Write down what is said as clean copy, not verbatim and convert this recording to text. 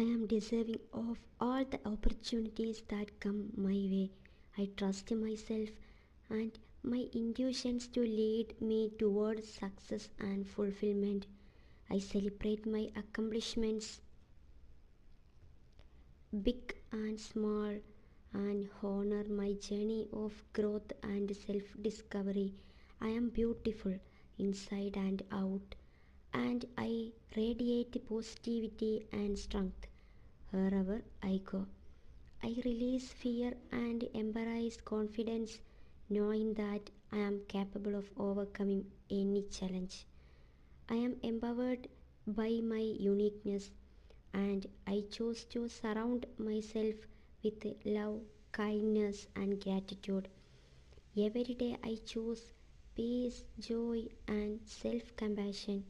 I am deserving of all the opportunities that come my way. I trust myself and my intuitions to lead me towards success and fulfillment. I celebrate my accomplishments, big and small, and honor my journey of growth and self discovery. I am beautiful inside and out, and I radiate positivity and strength wherever I go. I release fear and embrace confidence, knowing that I am capable of overcoming any challenge. I am empowered by my uniqueness, and I choose to surround myself with love, kindness, and gratitude. Every day I choose peace, joy, and self compassion,